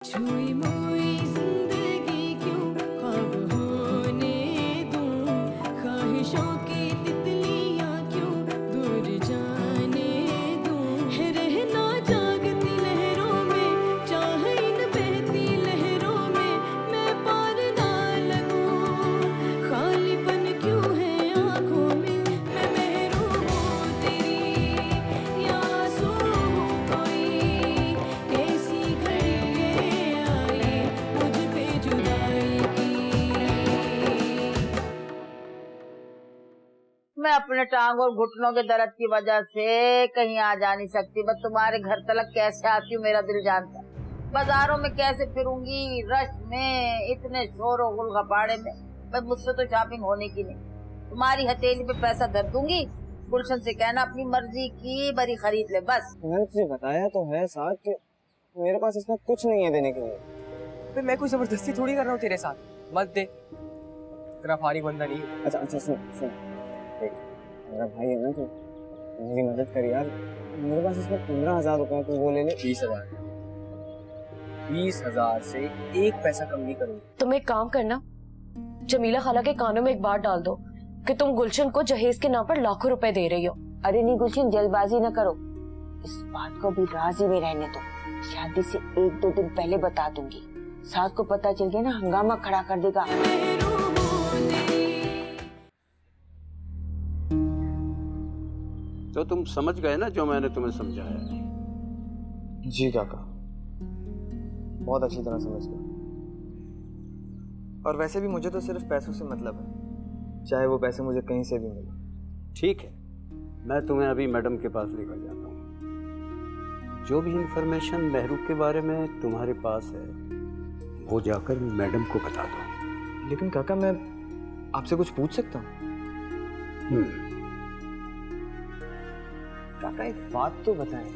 छुई मुई जिंदगी क्यों ख्वाब होने दूं, ख्वाहिशों की तितलियां क्यों दूर जाने दूं, है रहना जागती लहरों में, चाहे इन बहती लहरों में मैं पार ना लगूं, खालीपन क्यों है आंखों में, मैं महरूम हूँ तेरी या आंसू हूँ कोई, कैसी घड़ी ये आई मुझ पे जुदाई की। मैं अपने टांग और घुटनों के दर्द की वजह से कहीं आ जा नहीं सकती। बस तुम्हारे घर तलक कैसे आती हूँ मेरा दिल जानता है। बाजारों में कैसे फिरूंगी, रश में, इतने शोर और गुलगपाड़े में। बस मुझसे तो शॉपिंग होने की नहीं। तुम्हारी हथेली पे पैसा धर दूंगी, गुलशन से कहना अपनी मर्जी की बरी खरीद ले बस। मैंने तुझे बताया तो है साथ कि मेरे पास इसमें कुछ नहीं है देने के लिए। फिर मैं कोई जबरदस्ती थोड़ी कर रहा हूँ तेरे साथ, मत दे, तेरा फारिग बंदा नहीं है। अच्छा सुन सुन, देख मेरा भाई है ना, तो मेरी मदद कर यार। मेरे पास इसमें 15,000 रुपए, तो वो ले ले। 20,000 20,000 से एक पैसा कम नहीं करूँगा। तुम एक काम करना, जमीला खाला के कानों में एक बात डाल दो कि तुम गुलशन को जहेज के नाम पर लाखों रुपए दे रही हो। अरे नहीं गुलशन, जल्दबाजी न करो, इस बात को भी राजी में रहने दो। शादी से 1-2 दिन पहले बता दूंगी, सास को पता चल गया ना हंगामा खड़ा कर देगा। तो तुम समझ गए ना जो मैंने तुम्हें समझाया? जी काका, बहुत अच्छी तरह समझ गया। और वैसे भी मुझे तो सिर्फ पैसों से मतलब है, चाहे वो पैसे मुझे कहीं से भी मिले। ठीक है, मैं तुम्हें अभी मैडम के पास लेकर जाता हूँ। जो भी इंफॉर्मेशन महरूब के बारे में तुम्हारे पास है वो जाकर मैडम को बता दो। लेकिन काका, मैं आपसे कुछ पूछ सकता हूँ? काका एक बात तो बताएं,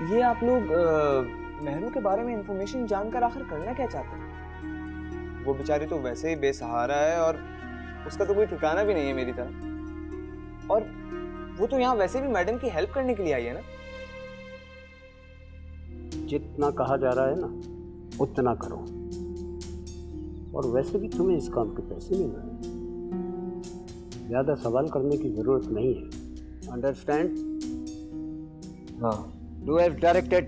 ये आप लोग महरू के बारे में इंफॉर्मेशन जानकर आखिर करना क्या चाहते हैं? वो बेचारी तो वैसे ही बेसहारा है और उसका तो कोई ठिकाना भी नहीं है मेरी तरह। और वो तो यहाँ वैसे भी मैडम की हेल्प करने के लिए आई है ना। जितना कहा जा रहा है ना उतना करो, और वैसे भी तुम्हें इस काम के पैसे मिल रहे हैं, ज्यादा सवाल करने की जरूरत नहीं है। अंडरस्टैंड? हाँ। Do as directed.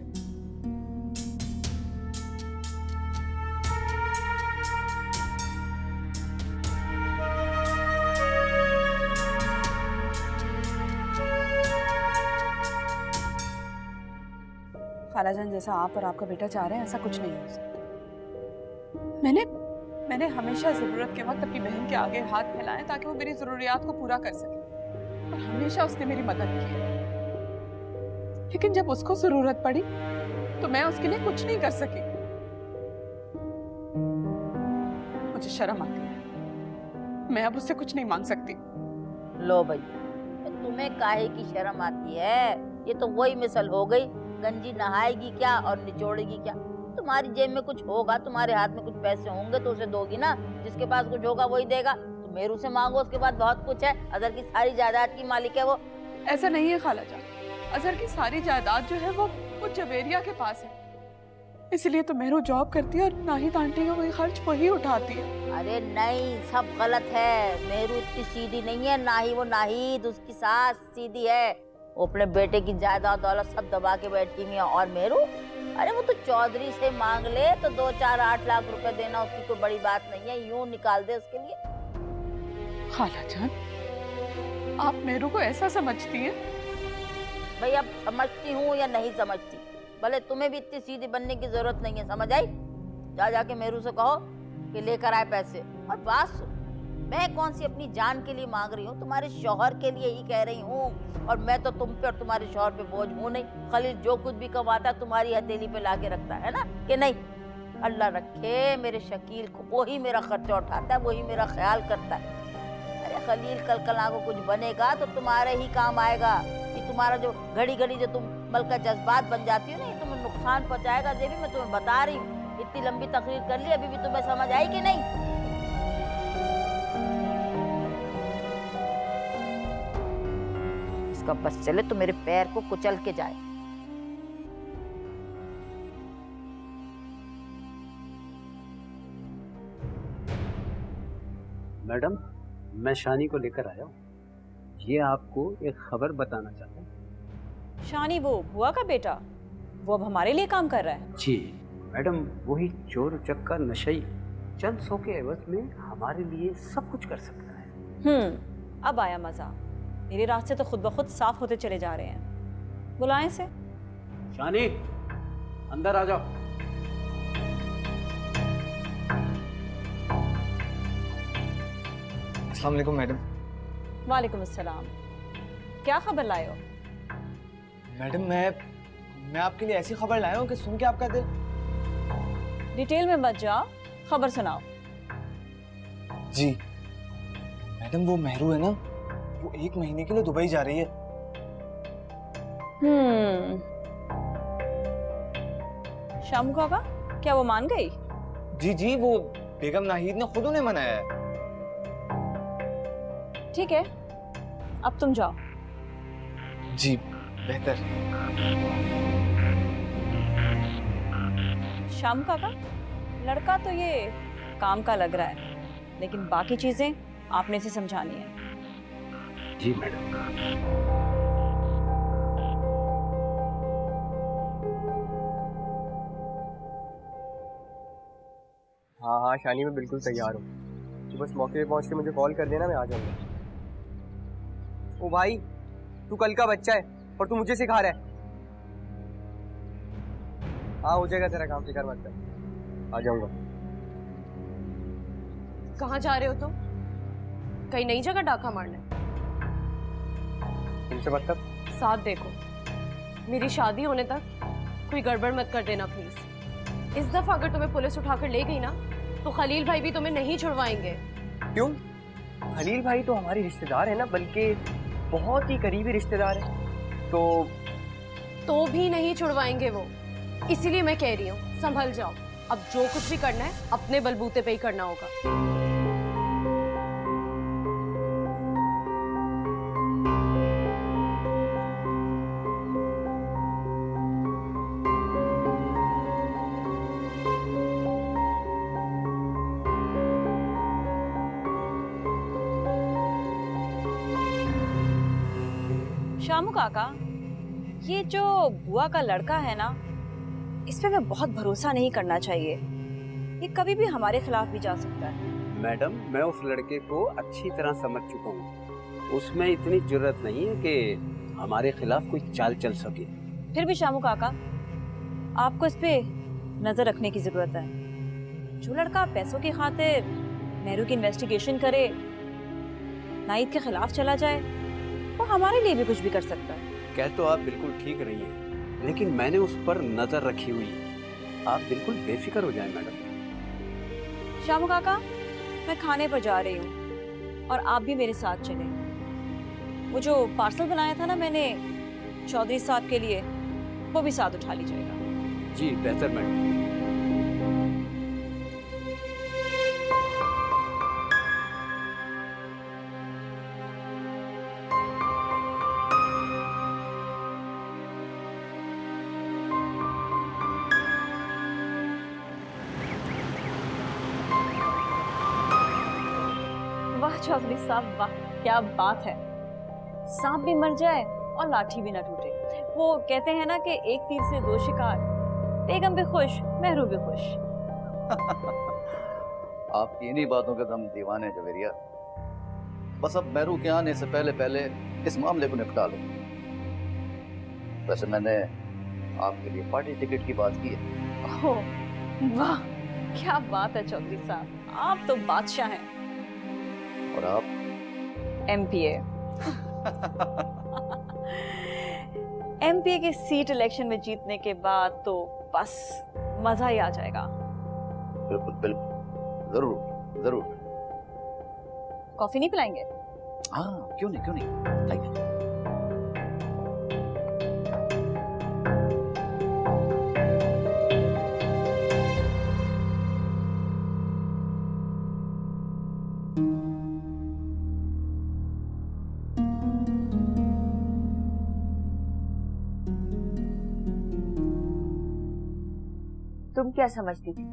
खालाजान, जैसा आप और आपका बेटा चाह रहे हैं ऐसा कुछ नहीं हो सकता। मैंने हमेशा जरूरत के वक्त अपनी बहन के आगे हाथ फैलाए ताकि वो मेरी जरूरियात को पूरा कर सके, और हमेशा उसने मेरी मदद की। लेकिन जब उसको जरूरत पड़ी तो मैं उसके लिए कुछ नहीं कर सकी। मुझे शर्म आती है, मैं अब उससे कुछ नहीं मांग सकती। लो भाई, तुम्हें काहे की शर्म आती है? ये तो वही मिसल हो गई, गंजी नहाएगी क्या और निचोड़ेगी क्या। तुम्हारी जेब में कुछ होगा, तुम्हारे हाथ में कुछ पैसे होंगे तो उसे दोगी ना। जिसके पास कुछ होगा वही देगा। तो मेरू से मांगो, उसके बाद बहुत कुछ है। अजहर की सारी जायदाद की मालिक है वो। ऐसा नहीं है खालाजान, अजहर की सारी जायदाद जो है वो जवेरिया के पास है, इसलिए तो मेरू जॉब करती है और नाहिद आंटी का कोई खर्च वही उठाती है। अरे नहीं, सब गलत है। मेरू इतनी सीधी नहीं है, ना ही वो नाहिद उसकी सास सीधी है। वो अपने बेटे की जायदाद दौलत सब दबा के बैठी हुई है। और मेरू, अरे वो तो चौधरी से मांग ले तो 2-4-8 लाख रुपए देना उसकी कोई बड़ी बात नहीं है, यूं निकाल दे उसके लिए। खालाजान, आप मेरू को ऐसा समझती हैं? भाई अब समझती हूँ या नहीं समझती, भले तुम्हें भी इतनी सीधी बनने की जरूरत नहीं है, समझ आई? जाके मेरू से कहो कि लेकर आए पैसे। और बात सुन, मैं कौन सी अपनी जान के लिए मांग रही हूँ, तुम्हारे शौहर के लिए ही कह रही हूँ। और मैं तो तुम पे और तुम्हारे शौहर पे बोझ हूँ नहीं। खलील जो कुछ भी कमाता है तुम्हारी हथेली पे लाके रखता है ना, कि नहीं? अल्लाह रखे मेरे शकील को, वही मेरा खर्चा उठाता है, वही मेरा ख्याल करता है। अरे खलील, कल को कुछ बनेगा तो तुम्हारे ही काम आएगा। कि तुम्हारा जो घड़ी घड़ी जो तुम मलका जज्बात बन जाती हो ना, ये तुम्हें नुकसान पहुंचाएगा। ये भी मैं तुम्हें बता रही हूँ। इतनी लंबी तकरीर कर ली, अभी भी तुम्हें समझ आई कि नहीं? इसका बस चले तो मेरे पैर को कुचल के जाए। मैडम, मैं शानी को लेकर आया हूँ। ये आपको एक खबर बताना चाहता हूँ। शानी वो बुआ का बेटा, वो अब हमारे लिए काम कर रहा है? जी मैडम, वही चोर उचक्का नशई चंद सौ के एवज में हमारे लिए सब कुछ कर सकता है। अब आया मजा। मेरे रास्ते तो खुद ब खुद साफ होते चले जा रहे हैं। बुलाएं से। शानी, अंदर आ जाओ। अस्सलाम वालेकुम मैडम। वालेकुम अस्सलाम। क्या खबर लाए हो? मैडम मैं आपके लिए ऐसी खबर लाया हूँ कि सुन के आपका दिल। डिटेल में मत जाओ, खबर सुनाओ। जी मैडम, वो मेहरू है ना, वो 1 महीने के लिए दुबई जा रही है। शामू काका, क्या वो मान गई? जी जी, वो बेगम नाहिद ने खुद उन्हें मनाया है। ठीक है, अब तुम जाओ। जी बेहतर। शामू काका, लड़का तो ये काम का लग रहा है, लेकिन बाकी चीजें आपने इसे समझानी है। जी मैडम। हाँ हाँ शानी, मैं बिल्कुल तैयार हूँ। तू बस मौके पे पहुँच के मुझे कॉल कर देना, मैं आ जाऊँगा। ओ भाई, तू कल का बच्चा है और तू मुझे सिखा रहा है। हाँ हो जाएगा तेरा काम, फिक्र मत कर, आ जाऊँगा। कहाँ जा रहे हो तुम? कहीं नई जगह डाका मारने? तुमसे मतलब? साथ देखो, मेरी शादी होने तक कोई गड़बड़ मत कर देना प्लीज। इस दफा अगर तुम्हें पुलिस उठाकर ले गई ना, तो खलील भाई भी तुम्हें नहीं छुड़वाएंगे। क्यों? खलील भाई तो हमारी रिश्तेदार है ना, बल्कि बहुत ही करीबी रिश्तेदार है। तो भी नहीं छुड़वाएंगे वो। इसीलिए मैं कह रही हूँ, संभल जाओ। अब जो कुछ भी करना है अपने बलबूते पे ही करना होगा। शामू काका, ये जो बुआ का लड़का है ना, इस पे मैं बहुत भरोसा नहीं करना चाहिए। ये कभी भी हमारे खिलाफ भी जा सकता है। मैडम, मैं उस लड़के को अच्छी तरह समझ चुका हूँ। उसमें इतनी जरूरत नहीं है कि हमारे खिलाफ कोई चाल चल सके। फिर भी शामू काका, आपको इस पे नजर रखने की जरूरत है। जो लड़का पैसों की खातिर मेहरू की इन्वेस्टिगेशन करे, नाइद के खिलाफ चला जाए, वो हमारे लिए भी कुछ भी कर सकता है। कह तो आप बिल्कुल ठीक रही हैं, लेकिन मैंने उस पर नजर रखी हुई है। आप बिल्कुल बेफिक्र हो जाएं मैडम। शामू काका, मैं खाने पर जा रही हूँ और आप भी मेरे साथ चलें। वो जो पार्सल बनाया था ना मैंने चौधरी साहब के लिए, वो भी साथ उठा लीजिएगा। जी बेहतर मैडम। वाह चौधरी साहब, वाह क्या बात है। सांप भी मर जाए और लाठी भी ना टूटे। वो कहते हैं ना कि एक तीर से 2 शिकार। बेगम भी खुश, मेहरू भी खुश। आपकी इन्हीं बातों के दम दीवाने हैं जवेरिया। बस अब मेहरू के आने से पहले पहले इस मामले को निपटा लो। वैसे मैंने आपके लिए पार्टी टिकट की बात की है। ओह वाह, क्या बात है चौधरी साहब, आप तो बादशाह हैं। और आप? MPA। MPA की सीट इलेक्शन में जीतने के बाद तो बस मजा ही आ जाएगा। बिल्कुल बिल्कुल, जरूर जरूर। कॉफी नहीं पिलाएंगे? हाँ क्यों नहीं, क्यों नहीं, लाइए। तुम क्या समझती थी?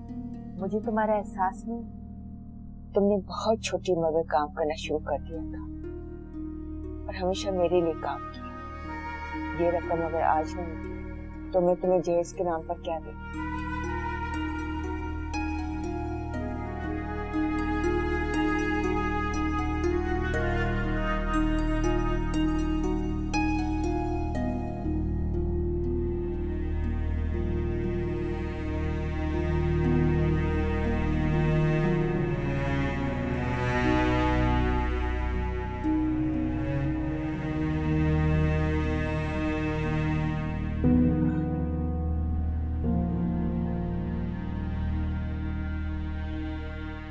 मुझे तुम्हारा एहसास नहीं? तुमने बहुत छोटी उम्र में काम करना शुरू कर दिया था और हमेशा मेरे लिए काम किया। ये रकम अगर आज नहीं होती तो मैं तुम्हें जहेज के नाम पर क्या देती।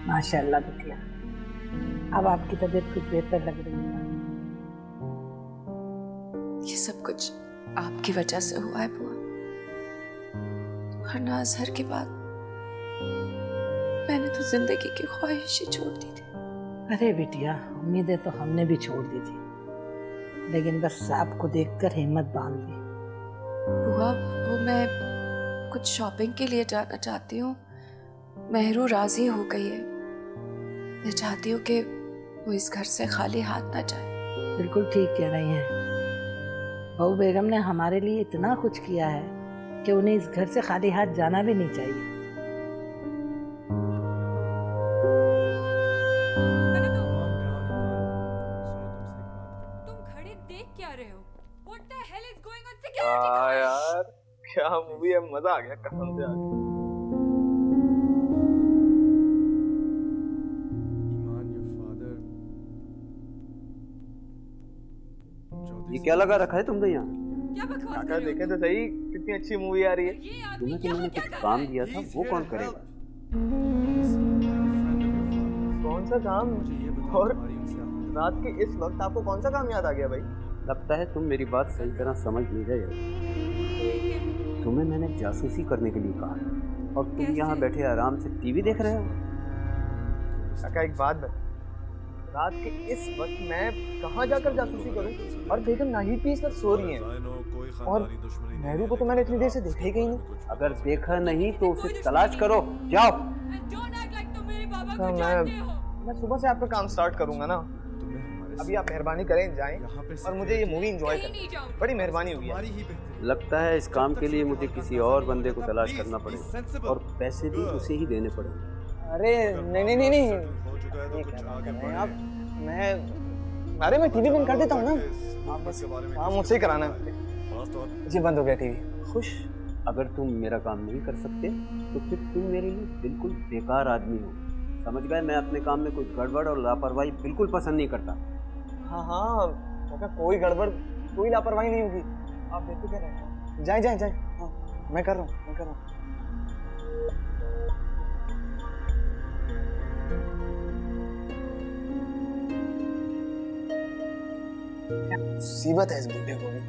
माशाल्लाह बिटिया, अब आपकी तबीयत कुछ बेहतर लग रही है। ये सब कुछ आपकी वजह से हुआ है बुआ, वरना अजहर के बाद मैंने तो जिंदगी की ख्वाहिश ही छोड़ दी थी। अरे बिटिया, उम्मीदें तो हमने भी छोड़ दी थी, लेकिन बस आपको देखकर हिम्मत बांध दी। बुआ, वो मैं कुछ शॉपिंग के लिए जाना चाहती हूँ। मेहरू राजी हो गई है। मैं चाहती हूँ कि वो इस घर से खाली हाथ ना जाए। बिल्कुल ठीक कह रही हैं। बहू बेगम ने हमारे लिए इतना कुछ किया है कि उन्हें इस घर से खाली हाथ जाना भी नहीं चाहिए। तुम खड़े देख क्या रहे हो? What the hell is going on? यार क्या मूवी है, मजा आ गया कसम से आज। ये क्या लगा रखा है तुमने यहाँ? काका देखे तो सही कितनी अच्छी मूवी आ रही है। तुम्हें तो मैंने कुछ काम दिया था, वो कौन करेगा? कौन सा काम? और रात के इस वक्त आपको कौन सा काम याद आ गया भाई? लगता है तुम मेरी बात सही तरह समझ नहीं रहे हो। तुम्हें मैंने जासूसी करने के लिए कहा था और तुम यहाँ बैठे आराम से टीवी देख रहे हो। काका एक बात बता, रात के इस वक्त मैं कहाँ जाकर जासूसी करूं? और बेगम नाहिद भी इस वक्त सो रही हैं और मेहरू को तो मैंने इतनी देर से देखा ही कहीं नहीं। अगर देखा नहीं तो उसे तलाश करो, जाओ। मैं सुबह से आपका काम स्टार्ट करूंगा ना। अभी आप मेहरबानी करें जाएं और मुझे ये मूवी एंजॉय करें, बड़ी मेहरबानी होगी। लगता है इस काम के लिए मुझे किसी और बंदे को तलाश करना पड़ेगा और पैसे भी उसे ही देने पड़ेंगे। अरे नहीं आप मैं टीवी बंद कर देता हूँ ना। आप बस काम मुझसे ही कराना है। जी बंद हो गया टीवी। खुश? अगर तुम मेरा काम नहीं कर सकते तो फिर तुम मेरे लिए बिल्कुल बेकार आदमी हो, समझ गए? मैं अपने काम में कोई गड़बड़ और लापरवाही बिल्कुल पसंद नहीं करता। हाँ कोई गड़बड़ कोई लापरवाही नहीं होगी, आप बेफिक्र रहें। जाए हाँ मैं कर रहा हूँ। मुसीबत है इस बूढ़े को भी,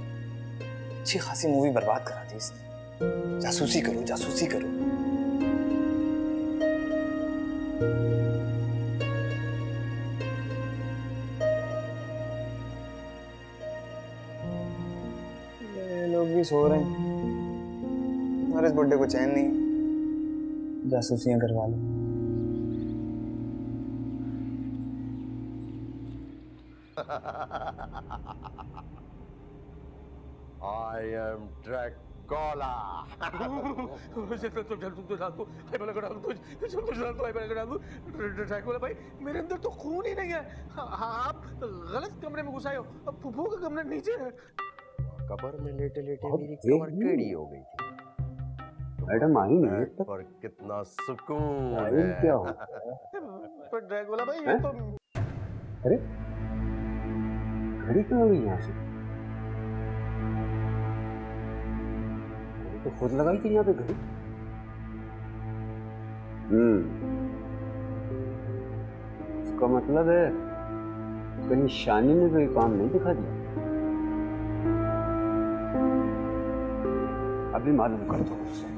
अच्छी खासी मूवी बर्बाद करा दी इसने। जासूसी करो। ये लोग भी सो रहे हैं और इस बुड्ढे को चैन नहीं, जासूसियां करवा लो। I am Dracula. ड्रैकुला भाई, मेरे अंदर तो खून ही नहीं है। आप गलत कमरे में घुसाए हो। फुफू का कमरा नीचे है। कब्र में लेटे लेटे मेरी कमर टेढ़ी हो गई थी। मैडम आई नहीं है पर कितना सुकून है। क्या हो? पर ड्रैकुला भाई ये तो अरे घड़ी क्यों गई यहाँ से? तो खुद लगाई थी यहाँ पे घड़ी। इसका मतलब है कहीं शानी ने कोई काम नहीं दिखा दिया। अभी मालूम कर दो मुझसे।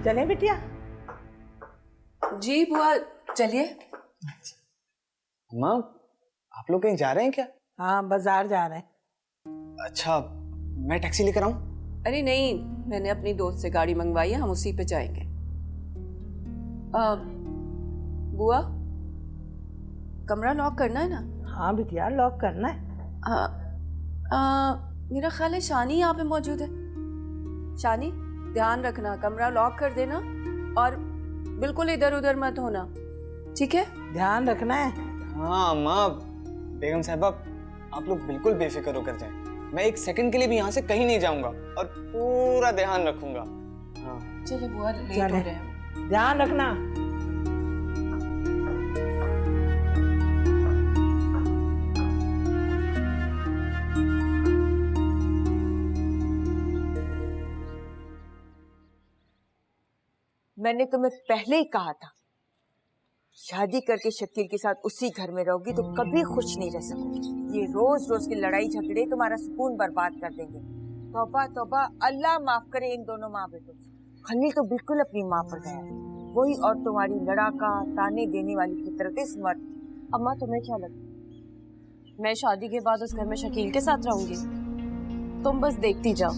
चले बिटिया? जी बुआ चलिए। माँ आप लोग कहीं जा रहे हैं क्या? हाँ बाजार जा रहे हैं। अच्छा मैं टैक्सी लेकर आऊं? अरे नहीं, मैंने अपनी दोस्त से गाड़ी मंगवाई है, हम उसी पे जाएंगे। बुआ, कमरा लॉक करना है ना? हाँ बिटिया, लॉक करना है। मेरा ख्याल है शानी यहाँ पे मौजूद है। शानी, ध्यान रखना, कमरा लॉक कर देना और बिल्कुल इधर उधर मत होना, ठीक है? ध्यान रखना है। हाँ अम्मा, बेगम साहबा आप लोग बिल्कुल बेफिक्र होकर जाएं। मैं एक सेकंड के लिए भी यहाँ से कहीं नहीं जाऊंगा और पूरा ध्यान रखूंगा। हाँ चलो बुआ, लेट हो रहे हैं। ध्यान रखना। मैंने तुम्हें पहले ही कहा था, शादी करके शकील के साथ उसी घर में रहोगी तो कभी खुश नहीं रह सकोगी। ये रोज रोज की लड़ाई झगड़े तुम्हारा सुकून बर्बाद कर देंगे। तौबा तौबा, अल्लाह माफ करे इन दोनों माँ बेटों से। खलील तो बिल्कुल अपनी माँ पर गया है, वही और तुम्हारी लड़ाका ताने देने वाली फितरत स्मर्ट। अम्मा तुम्हें क्या लगता है मैं शादी के बाद उस घर में शकील के साथ रहूंगी? तुम बस देखती जाओ,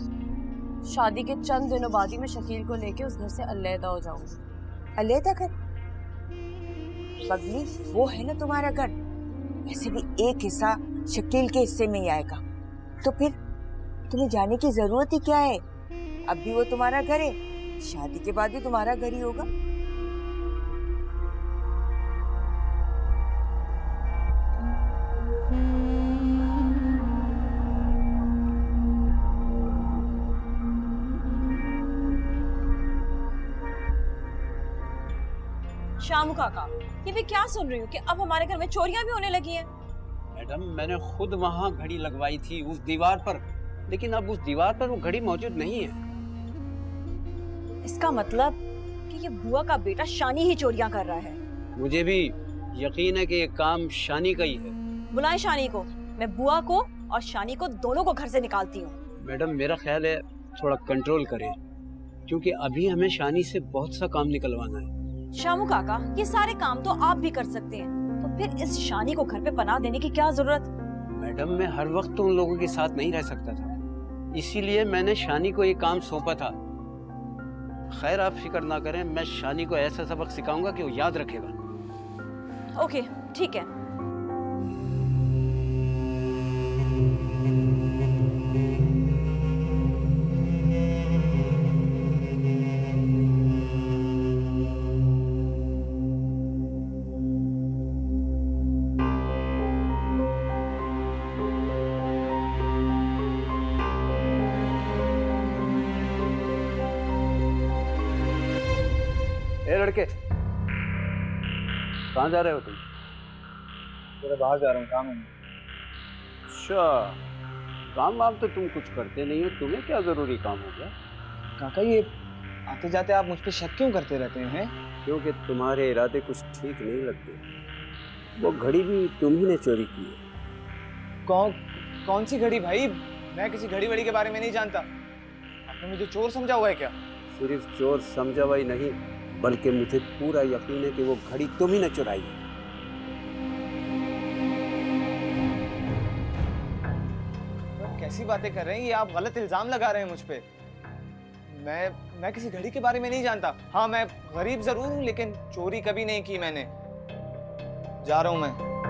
शादी के चंद दिनों बाद ही मैं शकील को लेके उस घर से अलहदा हो जाऊंगी। अलहदा घर? पगली, वो है ना तुम्हारा घर, वैसे भी एक हिस्सा शकील के हिस्से में ही आएगा, तो फिर तुम्हें जाने की जरूरत ही क्या है? अब भी वो तुम्हारा घर है, शादी के बाद भी तुम्हारा घर ही होगा। शामू काका, ये भी क्या सुन रही हूँ कि अब हमारे घर में चोरियां भी होने लगी हैं? मैडम, मैंने खुद वहाँ घड़ी लगवाई थी उस दीवार पर, लेकिन अब उस दीवार पर वो घड़ी मौजूद नहीं है। इसका मतलब कि ये बुआ का बेटा शानी ही चोरियां कर रहा है। मुझे भी यकीन है कि ये काम शानी का ही है। बुलाएं शानी को, मैं बुआ को और शानी को दोनों को घर से निकालती हूँ। मैडम, मेरा ख्याल है थोड़ा कंट्रोल करें, क्योंकि अभी हमें शानी से बहुत सा काम निकलवाना है। शामू काका, ये सारे काम तो आप भी कर सकते हैं, तो फिर इस शानी को घर पे पनाह देने की क्या जरूरत? मैडम, मैं हर वक्त तो उन लोगों के साथ नहीं रह सकता था, इसीलिए मैंने शानी को ये काम सौंपा था। खैर, आप फिक्र ना करें, मैं शानी को ऐसा सबक सिखाऊंगा कि वो याद रखेगा। ओके, ठीक है। लड़के, कहाँ जा रहे हो तुम? थोड़ा बाहर जा रहा हूँ, काम है। अच्छा, काम वाम तो तुम कुछ करते नहीं हो, तुम्हें क्या जरूरी काम हो गया? काका, ये आते जाते आप मुझ पे शक क्यों करते रहते हैं? क्योंकि तुम्हारे इरादे कुछ ठीक नहीं लगते। वो घड़ी भी तुम ही ने चोरी की है। कौन सी घड़ी भाई? मैं किसी घड़ी वड़ी के बारे में नहीं जानता। आपने मुझे चोर समझा हुआ है क्या? सिर्फ चोर समझा हुआ ही नहीं, बल्कि मुझे पूरा यकीन है कि वो घड़ी तुम ही ने चुराई है। कैसी बातें कर रहे हैं ये? आप गलत इल्जाम लगा रहे हैं मुझ पे। मैं किसी घड़ी के बारे में नहीं जानता। हाँ, मैं गरीब जरूर हूँ, लेकिन चोरी कभी नहीं की मैंने। जा रहा हूँ मैं।